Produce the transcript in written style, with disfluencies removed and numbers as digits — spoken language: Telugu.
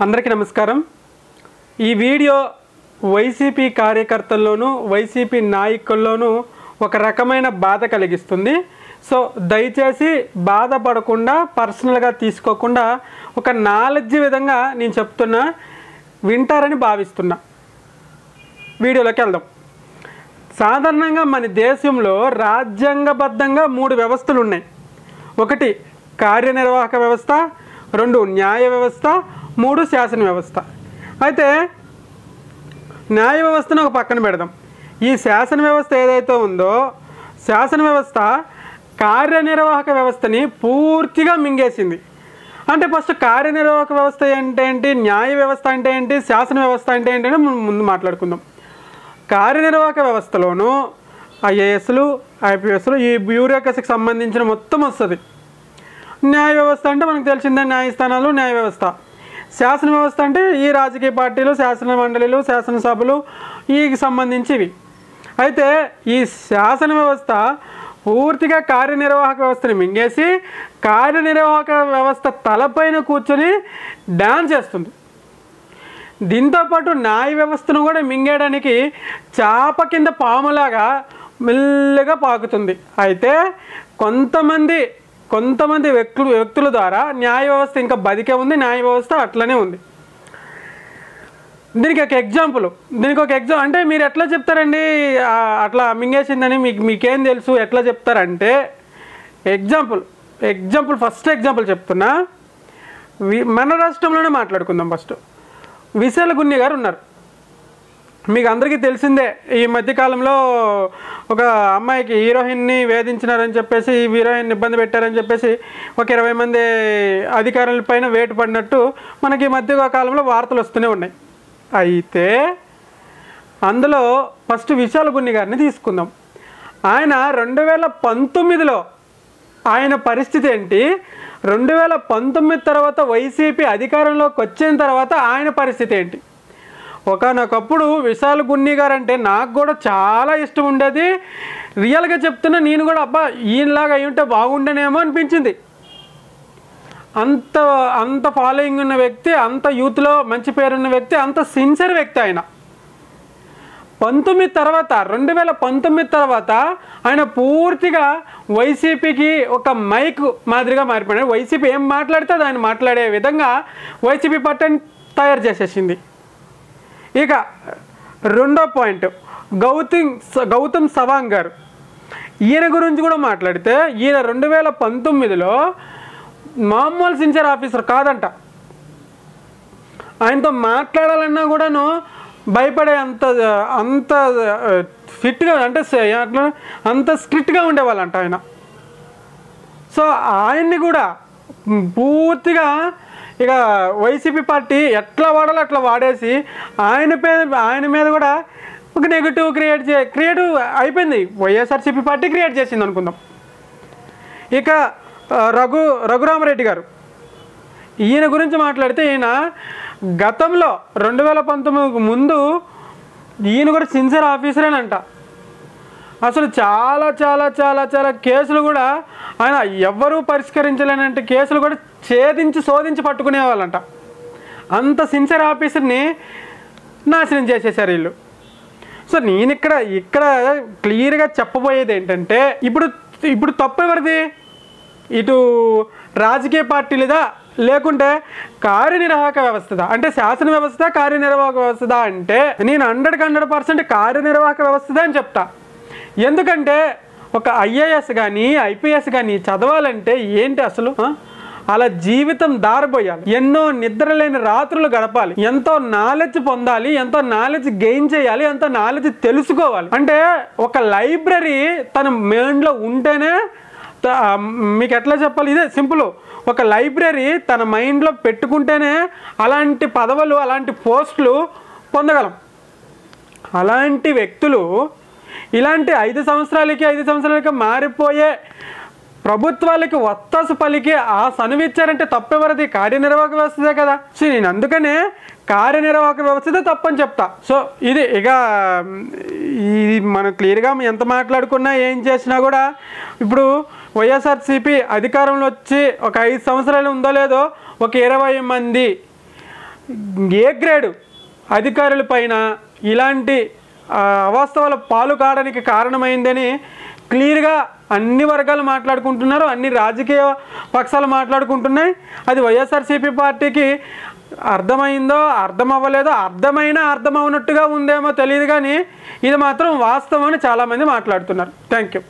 అందరికీ నమస్కారం। ఈ వీడియో వైసీపీ కార్యకర్తల్లోనూ వైసీపీ నాయకుల్లోనూ ఒక రకమైన బాధ కలిగిస్తుంది। సో దయచేసి బాధపడకుండా పర్సనల్గా తీసుకోకుండా ఒక నాలెడ్జ్ విధంగా నేను చెప్తున్నా వింటారని భావిస్తున్నా। వీడియోలోకి వెళ్దాం। సాధారణంగా మన దేశంలో రాజ్యాంగబద్ధంగా 3 వ్యవస్థలు ఉన్నాయి। ఒకటి కార్యనిర్వాహక వ్యవస్థ, 2 న్యాయ వ్యవస్థ, 3 శాసన వ్యవస్థ। అయితే న్యాయ వ్యవస్థను ఒక పక్కన పెడదాం। ఈ శాసన వ్యవస్థ ఏదైతే ఉందో శాసన వ్యవస్థ కార్యనిర్వాహక వ్యవస్థని పూర్తిగా మింగేసింది। అంటే ఫస్ట్ కార్యనిర్వాహక వ్యవస్థ అంటే ఏంటి, న్యాయ వ్యవస్థ అంటే ఏంటి, శాసన వ్యవస్థ అంటే ఏంటి అని ముందు మాట్లాడుకుందాం। కార్యనిర్వాహక వ్యవస్థలోనూ ఐఏఎస్లు ఐపీఎస్లు ఈ బ్యూరోక్రసీకి సంబంధించిన మొత్తం వస్తుంది। న్యాయ వ్యవస్థ అంటే మనకు తెలిసిందే, న్యాయస్థానాలు న్యాయ వ్యవస్థ। శాసన వ్యవస్థ అంటే ఈ రాజకీయ పార్టీలు, శాసన మండలిలు, శాసనసభలు ఈ సంబంధించివి। అయితే ఈ శాసన వ్యవస్థ పూర్తిగా కార్యనిర్వాహక వ్యవస్థని మింగేసి కార్యనిర్వాహక వ్యవస్థ తలపైన కూర్చొని డాన్స్ చేస్తుంది। దీంతోపాటు న్యాయ వ్యవస్థను కూడా మింగేయడానికి చాప కింద పాములాగా మెల్లగా పాకుతుంది। అయితే కొంతమంది వ్యక్తుల ద్వారా న్యాయ వ్యవస్థ ఇంకా బతికే ఉంది, న్యాయ వ్యవస్థ అట్లనే ఉంది। దీనికి ఒక ఎగ్జాంపుల్ అంటే మీరు ఎట్లా చెప్తారండి అట్లా మింగేసిందని మీకేం తెలుసు ఎట్లా చెప్తారంటే ఎగ్జాంపుల్ ఫస్ట్ ఎగ్జాంపుల్ చెప్తున్నా। మన రాష్ట్రంలోనే మాట్లాడుకుందాం। ఫస్ట్ విశాల గున్ని గారు ఉన్నారు, మీకు అందరికీ తెలిసిందే। ఈ మధ్యకాలంలో ఒక అమ్మాయికి హీరోయిన్ని వేధించినారని చెప్పేసి, హీరోయిన్ ఇబ్బంది పెట్టారని చెప్పేసి ఒక 20 మంది అధికారుల పైన వేటు పడినట్టు మనకి మధ్య కాలంలో వార్తలు వస్తూనే ఉన్నాయి। అయితే అందులో ఫస్ట్ విశాల గున్ని గారిని తీసుకుందాం। ఆయన 2019లో ఆయన పరిస్థితి ఏంటి, 2019 తర్వాత వైసీపీ అధికారంలోకి వచ్చిన తర్వాత ఆయన పరిస్థితి ఏంటి। ఒకనొకప్పుడు విశాల గున్ని గారు అంటే నాకు కూడా చాలా ఇష్టం ఉండేది। రియల్గా చెప్తున్నా, నేను కూడా అబ్బా ఈయనలాగా అయి ఉంటే బాగుండేనేమో అనిపించింది। అంత ఫాలోయింగ్ ఉన్న వ్యక్తి, అంత యూత్లో మంచి పేరున్న వ్యక్తి, అంత సిన్సియర్ వ్యక్తి ఆయన। 2019 తర్వాత ఆయన పూర్తిగా వైసీపీకి ఒక మైక్ మాదిరిగా మారిపోయాడు। వైసీపీ ఏం మాట్లాడితే ఆయన మాట్లాడే విధంగా వైసీపీ పార్టీని తయారు చేసేసింది। ఇక రెండో పాయింట్ గౌతమ్ సవాంగ్ గారు, ఈయన గురించి కూడా మాట్లాడితే ఈయన 2019లో మామూలు సిన్సియర్ ఆఫీసర్ కాదంట। ఆయనతో మాట్లాడాలన్నా కూడాను భయపడే అంత ఫిట్గా అంటే అంత స్ట్రిక్ట్గా ఉండేవాళ్ళంట ఆయన। సో ఆయన్ని కూడా పూర్తిగా ఇక వైసీపీ పార్టీ ఎట్లా వాడాలో అట్లా వాడేసి ఆయన మీద కూడా ఒక నెగిటివ్ క్రియేట్ అయిపోయింది। వైఎస్ఆర్సీపీ పార్టీ క్రియేట్ చేసింది అనుకుందాం। ఇక రఘురామరెడ్డి గారు, ఈయన గురించి మాట్లాడితే ఈయన గతంలో 2019 ముందు ఈయన కూడా సిన్సియర్ ఆఫీసరేనంట। అసలు చాలా చాలా చాలా చాలా కేసులు కూడా ఆయన ఎవ్వరూ పరిష్కరించలేనంటే కేసులు కూడా శోధించి పట్టుకునేవాళ్ళంట। అంత సిన్సియర్ ఆఫీసర్ని నాశనం చేసేసారు వీళ్ళు। సో నేను ఇక్కడ క్లియర్గా చెప్పబోయేది ఏంటంటే ఇప్పుడు తప్పు ఎవరిది, ఇటు రాజకీయ పార్టీలదా లేకుంటే కార్యనిర్వాహక వ్యవస్థదా, అంటే శాసన వ్యవస్థ కార్యనిర్వాహక వ్యవస్థదా అంటే నేను 100% కార్యనిర్వాహక వ్యవస్థదా అని చెప్తా। ఎందుకంటే ఒక ఐఏఎస్ కానీ ఐపీఎస్ కానీ చదవాలంటే ఏంటి అసలు, అలా జీవితం దారిపోయాలి, ఎన్నో నిద్రలేని రాత్రులు గడపాలి, ఎంతో నాలెడ్జ్ పొందాలి, ఎంతో నాలెడ్జ్ గెయిన్ చేయాలి, ఎంతో నాలెడ్జ్ తెలుసుకోవాలి। అంటే ఒక లైబ్రరీ తన మైండ్లో ఉంటేనే, మీకు ఎట్లా చెప్పాలి, ఇదే సింపుల్, ఒక లైబ్రరీ తన మైండ్లో పెట్టుకుంటేనే అలాంటి పదవులు అలాంటి పోస్టులు పొందగలం। అలాంటి వ్యక్తులు ఇలాంటి 5 సంవత్సరాలకి మారిపోయే ప్రభుత్వాలకి ఒత్తాసు పలికి ఆ సనువిచ్చారంటే తప్పెవరిది, కార్యనిర్వాహక వ్యవస్థదే కదా। సో నేను అందుకనే కార్యనిర్వాహక వ్యవస్థదే తప్పని చెప్తా। సో ఇది మనం క్లియర్గా ఎంత మాట్లాడుకున్నా ఏం చేసినా కూడా ఇప్పుడు వైఎస్ఆర్సీపీ అధికారంలో వచ్చి ఒక 5 సంవత్సరాలు ఉందో లేదో ఒక 20 మంది ఏ గ్రేడ్ అధికారులపైన ఇలాంటి అవాస్తవాల పాలు కావడానికి కారణమైందని క్లియర్గా అన్ని వర్గాలు మాట్లాడుకుంటున్నారు, అన్ని రాజకీయ పక్షాలు మాట్లాడుకుంటున్నాయి. అది వైఎస్ఆర్సీపీ పార్టీకి అర్థమైందో అర్థం అవ్వలేదో, అర్థం అవునట్టుగా ఉందేమో తెలియదు, కానీ ఇది మాత్రం వాస్తవం అని చాలామంది మాట్లాడుతున్నారు. Thank you.